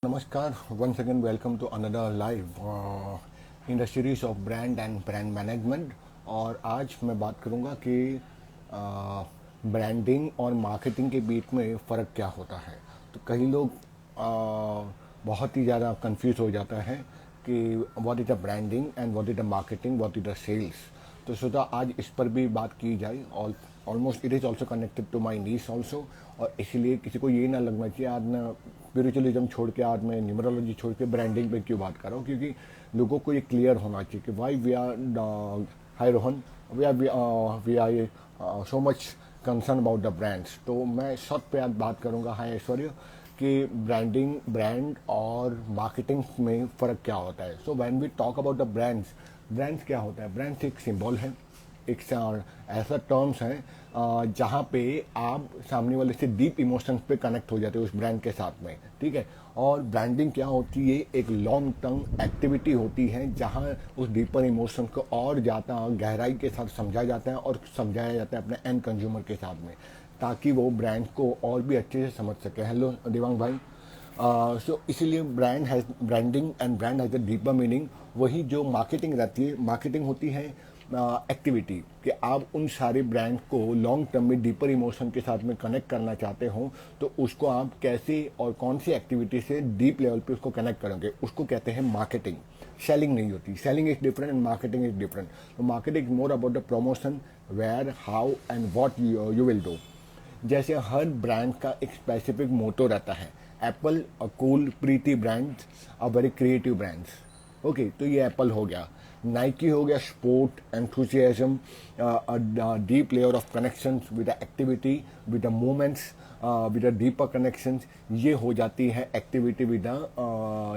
Namaskar, once again welcome to another live in the series of brand and brand management। और आज मैं बात करूंगा कि ब्रांडिंग और मार्केटिंग के बीच में फ़र्क क्या होता है। तो कई लोग बहुत ही ज़्यादा कंफ्यूज हो जाता है कि what is the branding and what is the marketing, what is the sales. तो सोचा आज इस पर भी बात की जाए। और almost it is also connected to my niche also. और इसीलिए किसी को ये ना लगना चाहिए आज ना स्पिरिचुअलिज्म छोड़ के, आज मैं न्यूमरोलॉजी छोड़ के ब्रांडिंग पे क्यों बात कर रहा हूँ, क्योंकि लोगों को ये क्लियर होना चाहिए कि why we are, hi Rohan, we are so much concern about the brands. तो मैं शॉर्ट पे आज बात करूँगा, हाय ऐश्वर्य, कि ब्रांडिंग, ब्रांड और मार्केटिंग में फ़र्क क्या होता है। So when we talk about the brands, brands क्या होता है? ब्रांड्स एक सिंबल है, एक ऐसा टर्म्स है जहाँ पे आप सामने वाले से डीप इमोशंस पे कनेक्ट हो जाते हो उस ब्रांड के साथ में, ठीक है। और ब्रांडिंग क्या होती है? एक लॉन्ग टर्म एक्टिविटी होती है जहाँ उस डीपर इमोशन को और ज़्यादा गहराई के साथ समझा जाता है और समझाया जाता है अपने एंड कंज्यूमर के साथ में, ताकि वो ब्रांड को और भी अच्छे से समझ सके। हेलो देवांग भाई। सो इसीलिए branding and brand has a deeper meaning. वही जो मार्केटिंग रहती है, मार्केटिंग होती है एक्टिविटी, कि आप उन सारे ब्रांड को लॉन्ग टर्म में डीपर इमोशन के साथ में कनेक्ट करना चाहते हो, तो उसको आप कैसे और कौन सी एक्टिविटी से डीप लेवल पे उसको कनेक्ट करोगे, उसको कहते हैं मार्केटिंग। सेलिंग नहीं होती, selling is different and marketing is different. तो marketing is more about the promotion, where, how and what you will do. जैसे हर ब्रांड का एक स्पेसिफिक मोटो रहता है। Apple, a cool pretty brand, a very creative brands. Okay, तो ये Apple हो गया। नाइकी हो गया, sport enthusiasm, deep layer of connections with the activity, with the moments, with the deeper connections. ये हो जाती है activity with the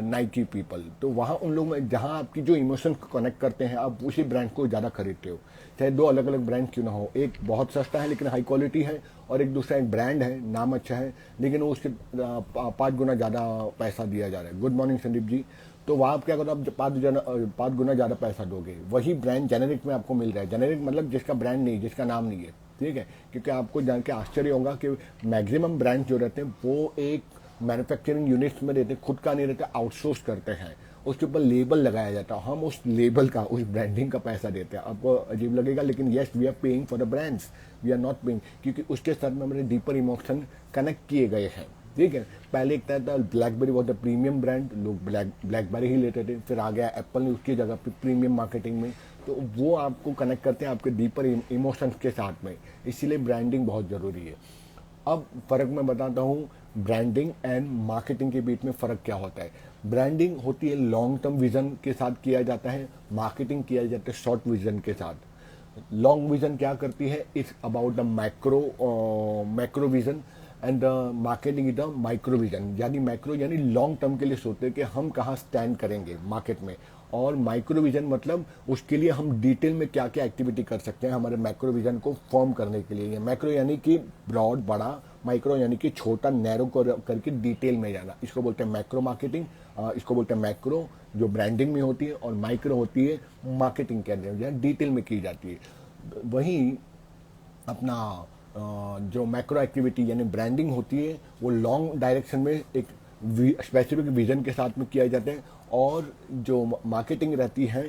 Nike people. तो वहाँ उन लोग में जहाँ आपकी जो इमोशन को कनेक्ट करते हैं, आप उसी ब्रांड को ज़्यादा खरीदते हो। चाहे दो अलग अलग ब्रांड क्यों ना हो, एक बहुत सस्ता है लेकिन हाई क्वालिटी है, और एक दूसरा एक ब्रांड है, नाम अच्छा है लेकिन वो उसके 5 गुना ज़्यादा पैसा दिया जा रहा है। Good morning Sandeep ji. तो वहाँ आप क्या करो, आप 5 गुना ज़्यादा पैसा दोगे, वही ब्रांड जेनेरिक में आपको मिल रहा है। जेनेरिक मतलब जिसका ब्रांड नहीं, जिसका नाम नहीं है, ठीक है। क्योंकि आपको जान के आश्चर्य होगा कि मैक्सिमम ब्रांड जो रहते हैं वो एक मैन्युफैक्चरिंग यूनिट्स में रहते, खुद का नहीं रहता, आउटसोर्स करते हैं। उसके ऊपर लेबल लगाया जाता है, हम उस लेबल का, उस ब्रांडिंग का पैसा देते हैं। आपको अजीब लगेगा लेकिन yes, we are paying for the brands, we are not paying, क्योंकि उसके साथ में हमारे डीपर इमोशन कनेक्ट किए गए हैं, ठीक है। पहले एक था blackberry was the premium brand, लोग ब्लैकबेरी ही लेते थे, फिर आ गया एप्पल ने उसकी जगह पे प्रीमियम मार्केटिंग में। तो वो आपको कनेक्ट करते हैं आपके डीपर इमोशंस के साथ में, इसीलिए ब्रांडिंग बहुत ज़रूरी है। अब फ़र्क मैं बताता हूँ, ब्रांडिंग एंड मार्केटिंग के बीच में फ़र्क क्या होता है। ब्रांडिंग होती है लॉन्ग टर्म विजन के साथ किया जाता है, मार्केटिंग किया जाता है शॉर्ट विजन के साथ। लॉन्ग विजन क्या करती है? It's about the macro vision, and the marketing is the micro vision. यानी मैक्रो यानी लॉन्ग टर्म के लिए सोचते हैं कि हम कहाँ स्टैंड करेंगे मार्केट में, और माइक्रो विजन मतलब उसके लिए हम डिटेल में क्या क्या एक्टिविटी कर सकते हैं हमारे मैक्रो विजन को फॉर्म करने के लिए। मैक्रो यानी कि ब्रॉड, बड़ा, माइक्रो यानी कि छोटा, नैरो करके डिटेल में जाना, इसको बोलते हैं मैक्रो मार्केटिंग। इसको बोलते हैं मैक्रो जो ब्रांडिंग में होती है, और माइक्रो होती है मार्केटिंग के अंदर, जहाँ डिटेल में की जाती है। वहीं अपना जो मैक्रो एक्टिविटी यानी ब्रांडिंग होती है, वो लॉन्ग डायरेक्शन में एक स्पेसिफिक विजन के साथ में किया जाता है, और जो मार्केटिंग रहती है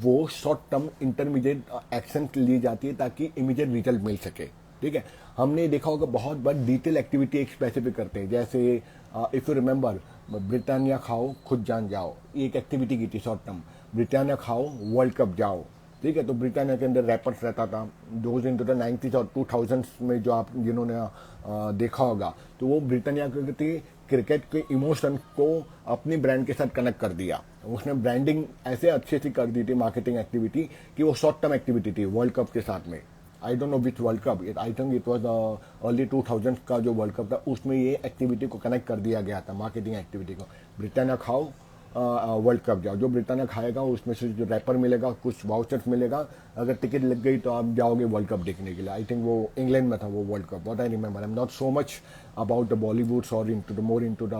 वो शॉर्ट टर्म इंटरमीडिएट एक्शन ली जाती है ताकि इमीडिएट रिजल्ट मिल सके, ठीक है। हमने देखा होगा बहुत बार डिटेल एक्टिविटी एक स्पेसिफिक करते हैं, जैसे इफ़ यू रिमेंबर, ब्रिटानिया खाओ खुद जान जाओ, ये एक एक्टिविटी की थी शॉर्ट टर्म। ब्रिटानिया खाओ वर्ल्ड कप जाओ, ठीक है। तो ब्रिटानिया के अंदर रैपर्स रहता था, those in to the 90s और 2000s में, जो आप जिन्होंने देखा होगा, तो वो ब्रिटानिया के क्रिकेट के इमोशन को अपनी ब्रांड के साथ कनेक्ट कर दिया। उसने ब्रांडिंग ऐसे अच्छे से कर दी थी, मार्केटिंग एक्टिविटी, कि वो शॉर्ट टर्म एक्टिविटी थी वर्ल्ड कप के साथ में। आई don't know which world cup, I think it was early 2000 का जो वर्ल्ड कप था, उसमें ये एक्टिविटी को कनेक्ट कर दिया गया था, मार्केटिंग एक्टिविटी को। ब्रिटानिया खाओ वर्ल्ड कप जाओ, जो ब्रिटानिया खाएगा उसमें से जो रैपर मिलेगा, कुछ वाउचर्स मिलेगा, अगर टिकट लग गई तो आप जाओगे वर्ल्ड कप देखने के लिए। आई थिंक वो इंग्लैंड में था वो world cup, what I remember. I am not so much about the Bollywood और into the more into the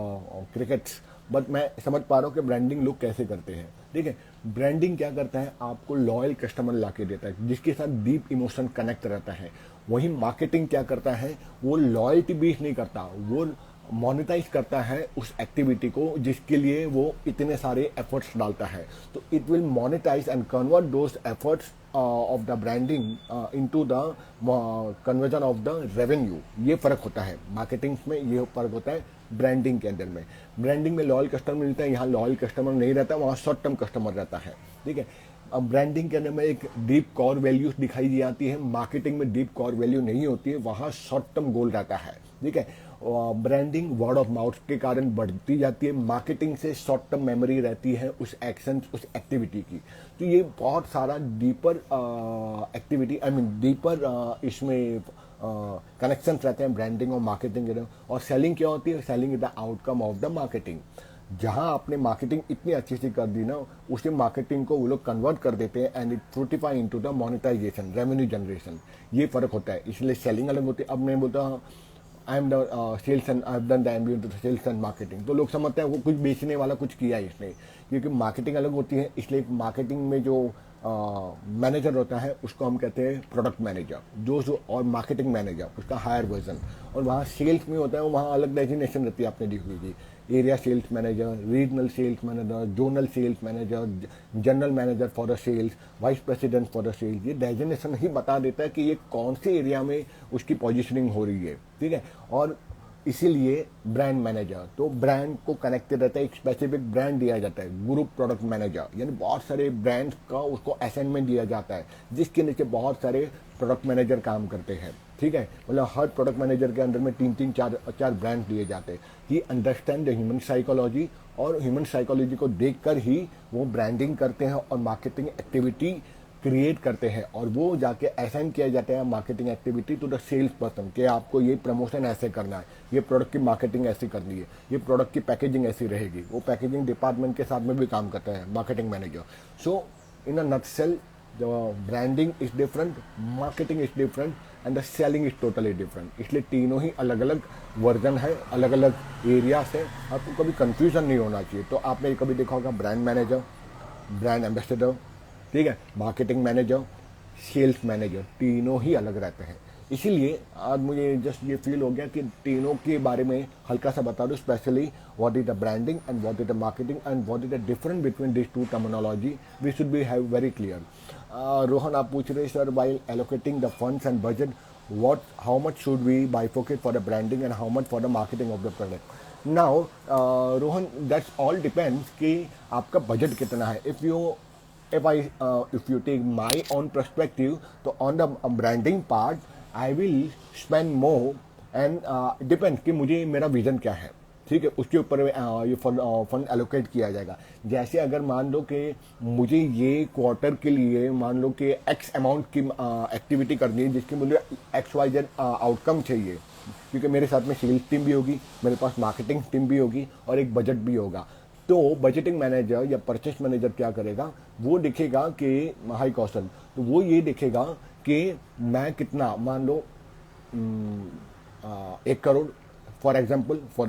crickets, but मैं समझ पा रहा हूँ कि ब्रांडिंग लोग कैसे करते हैं, ठीक है। ब्रांडिंग क्या करता है? आपको लॉयल कस्टमर ला के देता है, जिसके साथ डीप इमोशन कनेक्ट रहता है। वहीं मार्केटिंग क्या करता है? वो लॉयल्टी बेस नहीं करता, वो मोनेटाइज करता है उस एक्टिविटी को जिसके लिए वो इतने सारे एफर्ट्स डालता है, तो it will monetize and convert those efforts of the branding into the conversion of the revenue. ये फर्क होता है मार्केटिंग में, ये फर्क होता है ब्रांडिंग के अंदर में। ब्रांडिंग में लॉयल कस्टमर मिलता है, यहाँ लॉयल कस्टमर नहीं रहता, वहाँ शॉर्ट टर्म कस्टमर रहता है, ठीक है। अब ब्रांडिंग के अंदर में एक डीप कॉर वैल्यूज दिखाई दी जाती है, मार्केटिंग में डीप कॉर वैल्यू नहीं होती है, वहाँ शॉर्ट टर्म गोल रहता है, ठीक है। ब्रांडिंग वर्ड ऑफ माउथ के कारण बढ़ती जाती है, मार्केटिंग से शॉर्ट टर्म मेमोरी रहती है उस एक्शन उस एक्टिविटी की। तो ये बहुत सारा deeper activity I mean deeper इसमें कनेक्शंस रहते हैं ब्रांडिंग और मार्केटिंग के। और सेलिंग क्या होती है? Selling is the outcome of the marketing. जहां आपने मार्केटिंग इतनी अच्छी सी कर दी ना, उसी मार्केटिंग को वो लोग कन्वर्ट कर देते हैं and it fructify into the monetization, revenue generation. ये फर्क होता है, इसलिए सेलिंग अलग होती है। अब मैं बोलता I am the sales and I have done the MBA to sales and marketing, तो लोग समझते हैं वो कुछ बेचने वाला कुछ किया है इसने, क्योंकि मार्केटिंग अलग होती है। इसलिए मार्केटिंग में जो मैनेजर होता है उसको हम कहते हैं प्रोडक्ट मैनेजर, जो और मार्केटिंग मैनेजर उसका हायर वर्जन। और वहाँ सेल्स में होता है, वहाँ अलग डेजिग्नेशन रहती है आपने देखी होगी, area sales manager, regional sales manager, zonal sales manager, general manager for the sales, vice president for the sales. ये डेजिग्नेशन ही बता देता है कि ये कौन से एरिया में उसकी पोजीशनिंग हो रही है, ठीक है। और इसीलिए ब्रांड मैनेजर, तो ब्रांड को कनेक्टेड रहता है, एक स्पेसिफिक ब्रांड दिया जाता है, ग्रुप प्रोडक्ट मैनेजर, यानी बहुत सारे ब्रांड्स का उसको असाइनमेंट दिया जाता है, जिसके नीचे बहुत सारे प्रोडक्ट मैनेजर काम करते हैं, ठीक है। मतलब हर प्रोडक्ट मैनेजर के अंदर में 3-3, 4 ब्रांड दिए जाते हैं। ही अंडरस्टैंड द ह्यूमन साइकोलॉजी, और ह्यूमन साइकोलॉजी को देखकर ही वो ब्रांडिंग करते हैं और मार्केटिंग एक्टिविटी क्रिएट करते हैं, और वो जाके असाइन किया जाता है marketing activity to the sales person कि आपको ये प्रमोशन ऐसे करना है, ये प्रोडक्ट की मार्केटिंग ऐसी करनी है, ये प्रोडक्ट की पैकेजिंग ऐसी रहेगी। वो पैकेजिंग डिपार्टमेंट के साथ में भी काम करता है marketing manager. So in a nutshell the branding is different, marketing is different and the selling is totally different. इसलिए तीनों ही अलग अलग वर्जन है, अलग अलग एरियाज है, आपको कभी कंफ्यूजन नहीं होना चाहिए। तो आपने कभी देखा होगा ब्रांड मैनेजर, ब्रांड एम्बेसडर, ठीक है, मार्केटिंग मैनेजर, सेल्स मैनेजर, तीनों ही अलग रहते हैं। इसीलिए आज मुझे जस्ट ये फील हो गया कि तीनों के बारे में हल्का सा बता दूं, specially what is the branding and what is the marketing and what is the difference between this two terminology we should be have very clear. Rohan आप पूछ रहे sir, while allocating the funds and budget, how much should we bifurcate for the branding and how much for the marketing of the product? Now, Rohan, that's all depends कि आपका budget कितना है। If you take my own perspective, तो on the branding part, I will spend more and depends कि मुझे मेरा vision क्या है, ठीक है, उसके ऊपर ये फंड एलोकेट किया जाएगा। जैसे अगर मान लो कि मुझे ये क्वार्टर के लिए मान लो कि एक्स अमाउंट की एक्टिविटी करनी है जिसकी मुझे XYZ आउटकम चाहिए, क्योंकि मेरे साथ में सेल्स टीम भी होगी, मेरे पास मार्केटिंग टीम भी होगी और एक बजट भी होगा। तो बजटिंग मैनेजर या परचेस मैनेजर क्या करेगा, वो देखेगा कि हाई कौशल, तो वो ये देखेगा कि मैं कितना मान लो 1 crore for example for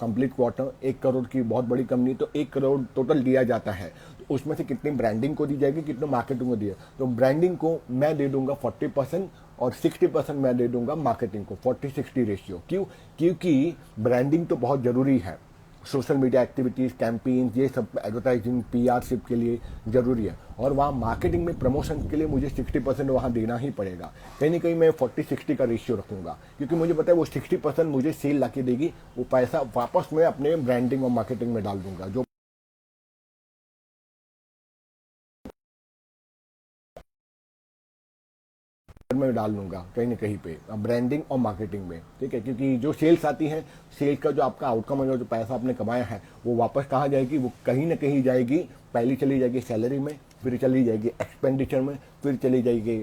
complete quarter, 1 crore की बहुत बड़ी कंपनी, तो 1 करोड़ टोटल दिया जाता है। तो उसमें से कितनी ब्रांडिंग को दी जाएगी, कितने मार्केटिंग को दिया, तो ब्रांडिंग को मैं दे दूंगा 40% और 60% मैं दे दूंगा मार्केटिंग को, 40-60 रेशियो। क्यों? क्योंकि ब्रांडिंग तो बहुत जरूरी है, सोशल मीडिया एक्टिविटीज़, कैंपेन्स, ये सब एडवर्टाइजिंग, पीआरशिप के लिए ज़रूरी है। और वहाँ मार्केटिंग में प्रमोशन के लिए मुझे 60% वहाँ देना ही पड़ेगा। कहीं ना कहीं मैं 40-60 का रेशियो रखूँगा, क्योंकि मुझे पता है वो 60% मुझे सेल ला के देगी, वो पैसा वापस मैं अपने ब्रांडिंग और मार्केटिंग में डाल दूंगा, जो मैं डाल लूंगा कहीं ना कहीं पे ब्रांडिंग और मार्केटिंग में, ठीक है। क्योंकि जो सेल्स आती है, सेल्स का जो आपका आउटकम है, जो पैसा आपने कमाया है, वो वापस कहाँ जाएगी, वो कहीं ना कहीं जाएगी। पहली चली जाएगी सैलरी में, फिर चली जाएगी एक्सपेंडिचर में, फिर चली जाएगी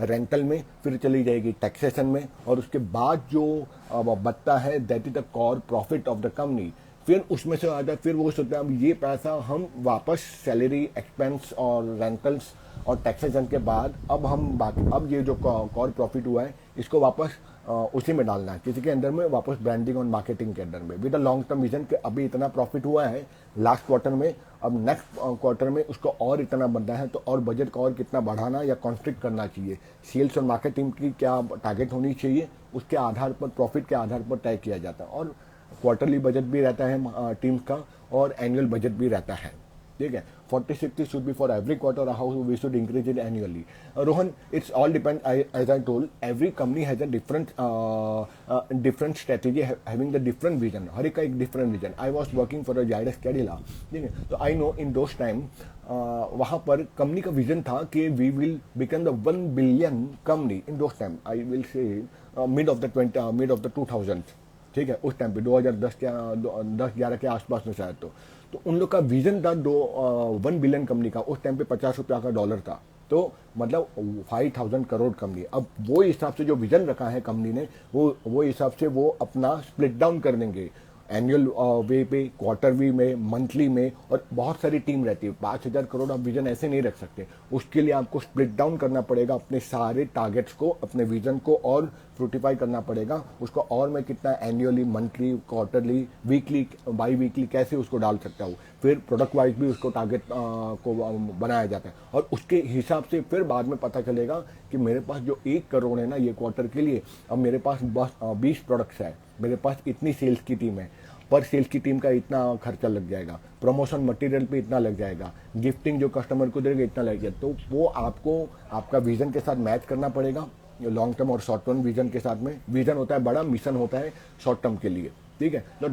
रेंटल में, फिर चली जाएगी टैक्सेशन में, और उसके बाद जो बचता है that is the core profit of the company. फिर उसमें से आता है, फिर वो सोचते हैं अब ये पैसा हम वापस सैलरी एक्सपेंस और रेंटल्स और टैक्सेशन के बाद अब हम बाकी अब ये जो कॉर प्रॉफिट हुआ है इसको वापस उसी में डालना है, किसी के अंदर में वापस ब्रांडिंग और मार्केटिंग के अंदर में with a long term vision कि अभी इतना प्रॉफिट हुआ है लास्ट क्वार्टर में, अब नेक्स्ट क्वार्टर में उसको और इतना बनना है, तो और बजट को और कितना बढ़ाना या कॉन्स्ट्रिक्ट करना चाहिए, सेल्स और मार्केटिंग की क्या टारगेट होनी चाहिए, उसके आधार पर प्रॉफिट के आधार पर तय किया जाता है। और क्वार्टरली बजट भी रहता है टीम का और एनुअल बजट भी रहता है, ठीक है। 40-60 should be for every quarter, how we should increase it annually. Rohan, it's all depend, as I told, every company has a different strategy, having the different vision, हर एक का एक different vision. I was working for a Zydus Cadila, ठीक है, तो I know in those time वहाँ पर company का विजन था कि we will become the 1 billion company in those time, I will say mid of the 2000, ठीक है, उस टाइम पे 2010 के 10-11 के आसपास में शायद। तो उन लोग का विजन था 1 बिलियन कंपनी का, उस टाइम पे $50 का डॉलर था, तो मतलब 5000 करोड़ कंपनी। अब वो हिसाब से जो विजन रखा है कंपनी ने, वो हिसाब से वो अपना स्प्लिट डाउन कर देंगे एनुअल वे पे, क्वार्टर वी में, मंथली में, और बहुत सारी टीम रहती है। 5000 करोड़ आप विजन ऐसे नहीं रख सकते, उसके लिए आपको स्प्लिट डाउन करना पड़ेगा अपने सारे टारगेट्स को, अपने विजन को और फ्रूटिफाई करना पड़ेगा उसको, और मैं कितना annually, monthly, quarterly, weekly, by weekly कैसे उसको डाल सकता हूँ। फिर प्रोडक्ट वाइज भी उसको टारगेट को बनाया जाता है, और उसके हिसाब से फिर बाद में पता चलेगा कि मेरे पास जो 1 करोड़ है ना ये क्वार्टर के लिए, अब मेरे पास बस 20 प्रोडक्ट्स है, मेरे पास इतनी सेल्स की टीम है, पर सेल्स की टीम का इतना खर्चा लग जाएगा, प्रमोशन मटेरियल पे इतना लग जाएगा, गिफ्टिंग जो कस्टमर को देगा इतना लग जाएगा। तो वो आपको आपका विजन के साथ मैच करना पड़ेगा, लॉन्ग टर्म और शॉर्ट टर्म विजन के साथ में। विजन होता है बड़ा, मिशन होता है शॉर्ट टर्म के लिए, ठीक है। तो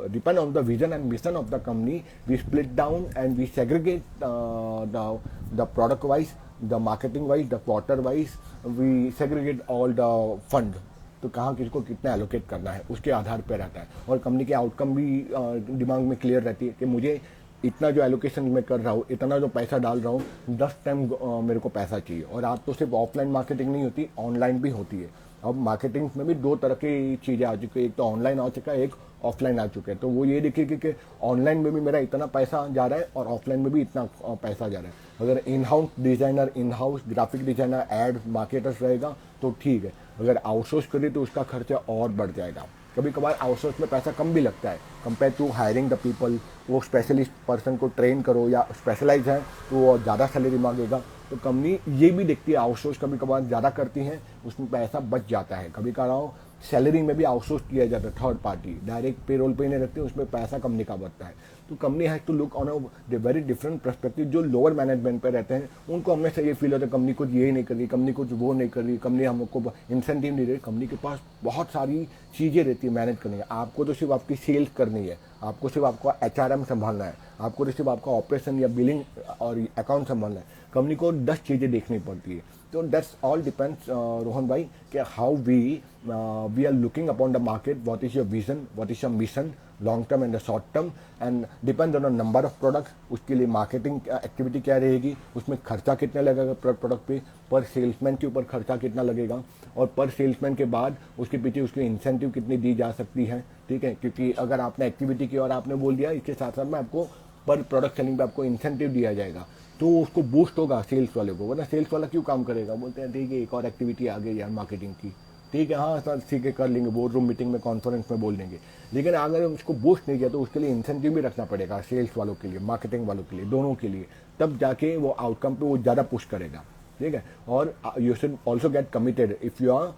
depend on the vision and mission of the company, we split down and we segregate the product wise, the marketing wise, the quarter wise, we segregate all the fund. तो कहाँ किसको कितना allocate करना है उसके आधार पर रहता है, और कंपनी के आउटकम भी दिमाग में क्लियर रहती है कि मुझे इतना जो एलोकेशन मैं कर रहा हूँ, इतना जो पैसा डाल रहा हूँ, 10 टाइम मेरे को पैसा चाहिए। और आज तो सिर्फ ऑफलाइन मार्केटिंग नहीं होती, ऑनलाइन भी होती है। अब मार्केटिंग में भी 2 तरह की चीज़ें आ चुकी है, एक तो ऑनलाइन आ चुका है, एक ऑफलाइन आ चुका है। तो वो ये देखिए कि ऑनलाइन में भी मेरा इतना पैसा जा रहा है और ऑफलाइन में भी इतना पैसा जा रहा है। अगर in house designer, in house graphic designer, ad marketers रहेगा तो ठीक है, अगर आउटसोर्स करें तो उसका खर्चा और बढ़ जाएगा। कभी कभार आउटसोर्स में पैसा कम भी लगता है compare to hiring the people. वो स्पेशलिस्ट पर्सन को ट्रेन करो या स्पेशलाइज है तो वो ज़्यादा सैलरी मांगेगा। तो कंपनी ये भी देखती है, आउटसोर्स कभी कभार ज़्यादा करती हैं, उसमें पैसा बच जाता है। कभी कभार सैलरी में भी आउटसोर्स किया जाता है, थर्ड पार्टी डायरेक्ट पेरोल पे नहीं रखते, उसमें पैसा कंपनी का बचता है। तो company has to look on a very different perspective. जो लोअर मैनेजमेंट पे रहते हैं उनको हमेशा ये फील होता है कंपनी कुछ ये नहीं कर रही, कंपनी कुछ वो नहीं कर रही, कंपनी हमको इंसेंटिव नहीं दे रही। कंपनी के पास बहुत सारी चीज़ें रहती है मैनेज करने की। आपको तो सिर्फ आपकी सेल्स करनी है, आपको सिर्फ आपका HRM संभालना है, आपको तो सिर्फ आपका ऑपरेशन या बिलिंग और अकाउंट संभालना है। कंपनी को 10 चीज़ें देखनी पड़ती है। तो दैट्स ऑल डिपेंड्स रोहन भाई कि how we are looking upon the market, what is your vision, what is your mission, long term and the short term, and depend on the number of products. उसके लिए marketing activity क्या रहेगी, उसमें खर्चा कितना लगेगा प्रोडक्ट पे, पर सेल्समैन के ऊपर खर्चा कितना लगेगा, और पर सेल्समैन के बाद उसके पीछे उसकी इंसेंटिव कितनी दी जा सकती है, ठीक है। क्योंकि अगर आपने एक्टिविटी की और आपने बोल दिया इसके साथ साथ में आपको पर प्रोडक्ट सेलिंग पे आपको इंसेंटिव दिया जाएगा, तो उसको बूस्ट होगा सेल्स वाले को। वरना सेल्स वाला क्यों काम करेगा, बोलते हैं ठीक है एक और एक्टिविटी आ गई यार मार्केटिंग की, ठीक है हाँ सर ठीक है कर लेंगे, बोर्ड रूम मीटिंग में, कॉन्फ्रेंस में बोल देंगे। लेकिन अगर उसको बूस्ट नहीं किया तो उसके लिए इंसेंटिव भी रखना पड़ेगा, सेल्स वालों के लिए, मार्केटिंग वालों के लिए, दोनों के लिए। तब जाके वो आउटकम पे वो ज़्यादा पुश करेगा, ठीक है। और you should also get committed if you are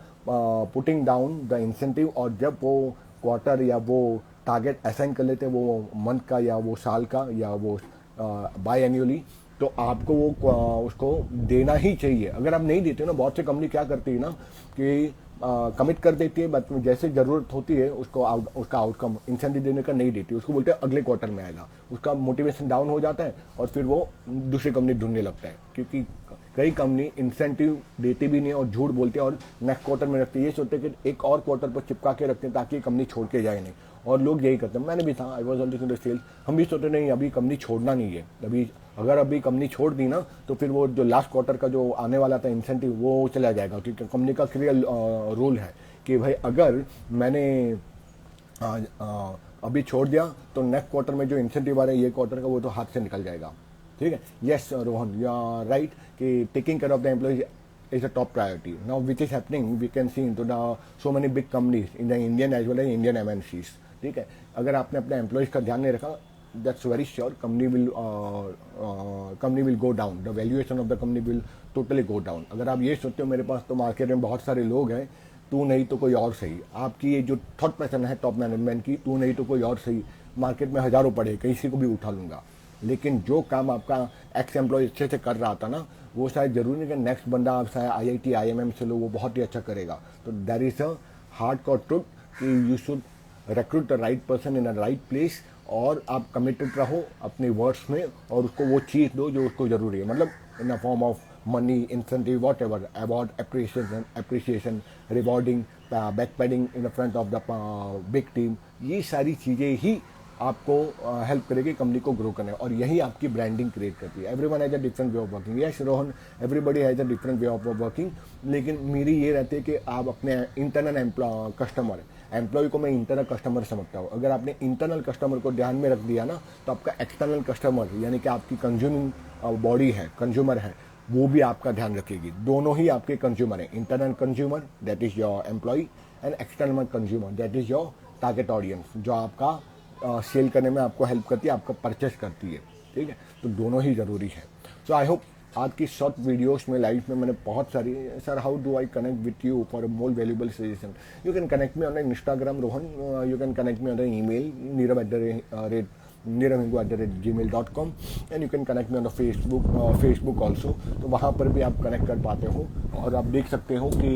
putting down the incentive. और जब वो क्वार्टर या वो टारगेट असाइन कर लेते हैं, वो मंथ का या वो साल का या वो बाय एनुअली, तो आपको वो उसको देना ही चाहिए। अगर आप नहीं देते ना, बहुत सी कंपनी क्या करती है ना कि कमिट कर देती है, बट जैसे ज़रूरत होती है उसको उसका आउटकम इंसेंटिव देने का नहीं देती, उसको बोलते हैं अगले क्वार्टर में आएगा, उसका मोटिवेशन डाउन हो जाता है और फिर वो दूसरी कंपनी ढूंढने लगता है। क्योंकि कई कंपनी इंसेंटिव देती भी नहीं और झूठ बोलते हैं और नेक्स्ट क्वार्टर में रखते हैं, ये सोचते हैं कि एक और क्वार्टर पर चिपका के रखते हैं ताकि कंपनी छोड़ के जाए नहीं। और लोग यही करते हैं, मैंने भी था, I was also in the sales, हम भी सोचते नहीं अभी कंपनी छोड़ना नहीं है, अगर अभी कंपनी छोड़ दी ना तो फिर वो जो लास्ट क्वार्टर का जो आने वाला था इंसेंटिव वो चला जाएगा। क्योंकि कंपनी का क्लियर रूल है कि भाई अगर मैंने अभी छोड़ दिया तो नेक्स्ट क्वार्टर में जो इंसेंटिव आ रहा है ये क्वार्टर का वो तो हाथ से निकल जाएगा। ठीक है, yes Rohan you are right कि taking care of the employees is a top priority. Now which is happening we can see into the so many big companies in the Indian as well as Indian MNCs. ठीक है, अगर आपने अपने employees का ध्यान नहीं रखा that's very sure company will go down, the valuation of the company will totally go down. अगर आप ये सोचते हो मेरे पास तो मार्केट में बहुत सारे लोग हैं, तू नहीं तो कोई और सही, आपकी ये जो थॉट पैटर्न है टॉप मैनेजमेंट की, तू नहीं तो कोई और सही, मार्केट में हजारों पड़े किसी को भी उठा लूंगा, लेकिन जो काम आपका एक्स एम्प्लॉय अच्छे से कर रहा था ना वो शायद जरूरी नहीं कि नेक्स्ट बंदा आप शायद IIT IIM से लो वो बहुत ही अच्छा करेगा। तो that is a hard core truth कि you should recruit the right person in the right place, और आप कमिटेड रहो अपने वर्ड्स में और उसको वो चीज़ दो जो उसको ज़रूरी है, मतलब in the form of money, incentive, what ever, award, appreciation, rewarding, back padding in the front of the big team. ये सारी चीज़ें ही आपको हेल्प करेगी कंपनी को ग्रो करने, और यही आपकी ब्रांडिंग क्रिएट करती है। Everyone has a different way of working, yes Rohan everybody has a different way of working, लेकिन मेरी ये रहती है कि आप अपने इंटरनल एम्प्लॉय को मैं इंटरनल कस्टमर समझता हूँ। अगर आपने इंटरनल कस्टमर को ध्यान में रख दिया ना तो आपका एक्सटर्नल कस्टमर यानी कि आपकी कंज्यूमिंग बॉडी है, कंज्यूमर है, वो भी आपका ध्यान रखेगी। दोनों ही आपके कंज्यूमर हैं, internal consumer that is your employ and external consumer that is your target audience, जो आपका सेल करने में आपको हेल्प करती है, आपको परचेस करती है। ठीक है, तो दोनों ही ज़रूरी है। सो आई होप आज की शॉर्ट वीडियोस में लाइफ में मैंने बहुत सारी, sir how do I connect with you for more valuable suggestion, you can connect me on Instagram Rohan, you can connect me on the email neerav@gmail.com and you can connect me on the Facebook also. तो वहाँ पर भी आप connect कर पाते हो और आप देख सकते हो कि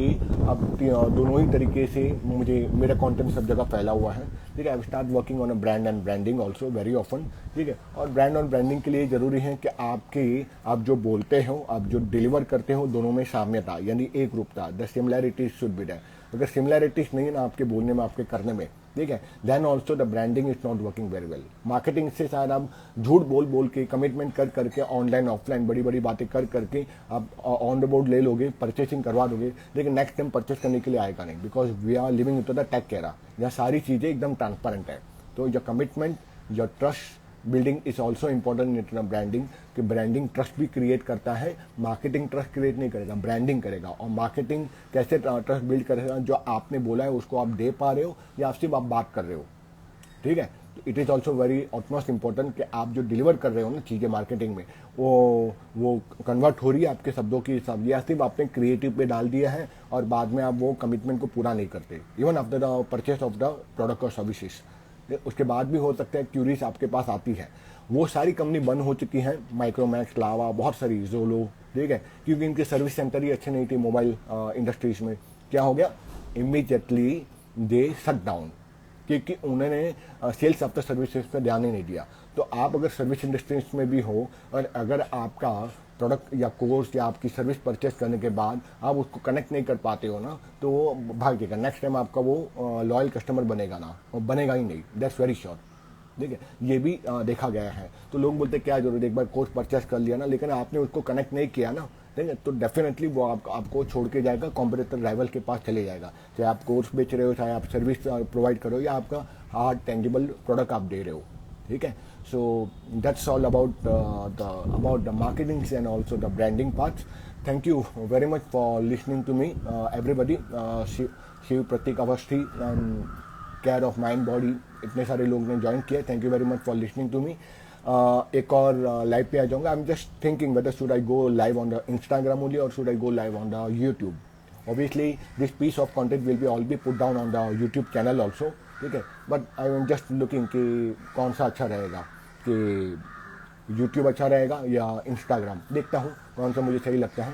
अब दोनों ही तरीके से मेरा कंटेंट सब जगह फैला हुआ है। ठीक है, I start working on a brand and branding also very often. ठीक है, और ब्रांड और ब्रांडिंग के लिए ज़रूरी है कि आप जो बोलते हो, आप जो डिलीवर करते हो, दोनों में साम्यता यानी एक रूपता, the similarities should be there. अगर सिमिलैरिटीज नहीं है ना आपके बोलने में, आपके करने में, ठीक है, then also the branding is not working very well. Marketing से शायद आप झूठ बोल के, कमिटमेंट कर करके, ऑनलाइन ऑफलाइन बड़ी बड़ी बातें कर करके आप ऑन द बोर्ड ले लोगे, परचेसिंग करवा दोगे, लेकिन नेक्स्ट टाइम परचेस करने के लिए आएगा नहीं, because we are living in to the tech era, यहाँ सारी चीज़ें एकदम ट्रांसपेरेंट है। तो your commitment, your trust building is also important in branding, कि ब्रांडिंग ट्रस्ट भी क्रिएट करता है। मार्केटिंग ट्रस्ट क्रिएट नहीं करेगा, ब्रांडिंग करेगा। और मार्केटिंग कैसे ट्रस्ट बिल्ड करेगा, जो आपने बोला है उसको आप दे पा रहे हो या सिर्फ आप बात कर रहे हो। ठीक है, तो it is also very utmost important कि आप जो डिलीवर कर रहे हो ना चीज़ें मार्केटिंग में, वो कन्वर्ट हो रही है आपके शब्दों की हिसाब, या सिर्फ आपने क्रिएटिव पे डाल दिया है और बाद में आप वो कमिटमेंट को पूरा नहीं करते, even after the purchase of the product और सर्विसेज। उसके बाद भी हो सकता है क्यूरीज आपके पास आती है। वो सारी कंपनी बंद हो चुकी हैं, माइक्रोमैक्स, लावा, बहुत सारी, जोलो, ठीक है, क्योंकि इनके सर्विस सेंटर ही अच्छे नहीं थे मोबाइल इंडस्ट्रीज में। क्या हो गया, इमीडिएटली दे शट डाउन, क्योंकि उन्होंने सेल्स आफ्टर सर्विसेज पर ध्यान ही नहीं दिया। तो आप अगर सर्विस इंडस्ट्रीज में भी हो और अगर आपका प्रोडक्ट या कोर्स या आपकी सर्विस परचेस करने के बाद आप उसको कनेक्ट नहीं कर पाते हो ना, तो वो भागेगा, नेक्स्ट टाइम आपका वो लॉयल कस्टमर बनेगा ना, और बनेगा ही नहीं, दैट्स वेरी श्योर। ठीक है, ये भी देखा गया है। तो लोग बोलते क्या जरूरत है, एक बार कोर्स परचेस कर लिया ना, लेकिन आपने उसको कनेक्ट नहीं किया ना, ठीक है, तो डेफिनेटली वो आपको छोड़ के जाएगा, कॉम्पिटिटर राइवल के पास चले जाएगा। चाहे आप कोर्स बेच रहे हो, चाहे आप सर्विस प्रोवाइड करो, या आपका हार्ड टेंजिबल प्रोडक्ट आप दे रहे हो। ठीक है, so that's all about the marketing and also the branding parts. Thank you very much for listening to me, everybody. Shiv Pratik Awasthi and care of mind body, इतने सारे लोग ने ज्वाइन किया, thank you very much for listening to me. एक और live पे आ जाऊंगा। I am just thinking whether should I go live on the Instagram only और should I go live on the YouTube. Obviously this piece of content will be all be put down on the YouTube channel also, ठीक है, but I am just looking कि कौन सा अच्छा रहेगा, कि YouTube अच्छा रहेगा या इंस्टाग्राम, देखता हूँ कौन सा मुझे सही लगता है।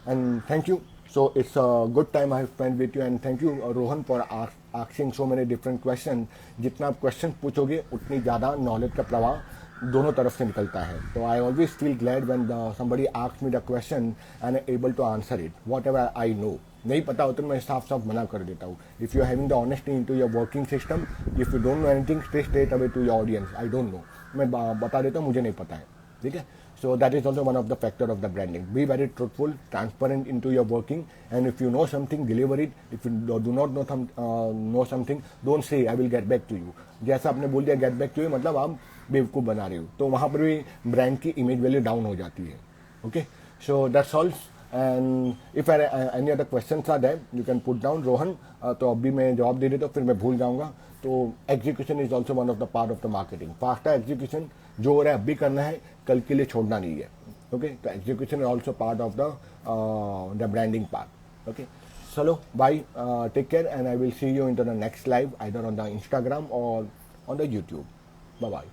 And thank you, so it's a good time I have spend with you, and thank you Rohan for asking so many different question. जितना आप क्वेश्चन पूछोगे उतनी ज़्यादा नॉलेज का प्रवाह दोनों तरफ से निकलता है। तो I always feel glad when somebody asks me the question and I'm able to answer it, whatever I know। नहीं पता होता तो मैं साफ साफ मना कर देता हूँ। If you having the honesty into your working system, if you don't know anything, stay straight away to your audience, I don't know, मैं बता देता हूँ मुझे नहीं पता है, ठीक है। So that is also one of the factor of the branding. Be very truthful, transparent into your working, and if you know something, deliver it. If you do not know something, don't say I will get back to you. जैसा आपने बोल दिया get back to you, मतलब आप बेवकूफ़ बना रहे हो, तो वहाँ पर भी ब्रांड की इमेज वैल्यू डाउन हो जाती है. Okay, so that's all. And if any other questions are there, you can put down. Rohan, तो अभी मैं जवाब दे देता हूँ, फिर मैं भूल जाऊँगा. तो execution is also one of the part of the marketing. Faster execution जो हो रहा है अभी करना है, कल के लिए छोड़ना नहीं है. ओके, तो execution is also part of the branding part. Okay, चलो bye, take care, and I will see you in the next live either on the Instagram और on the YouTube. Bye bye.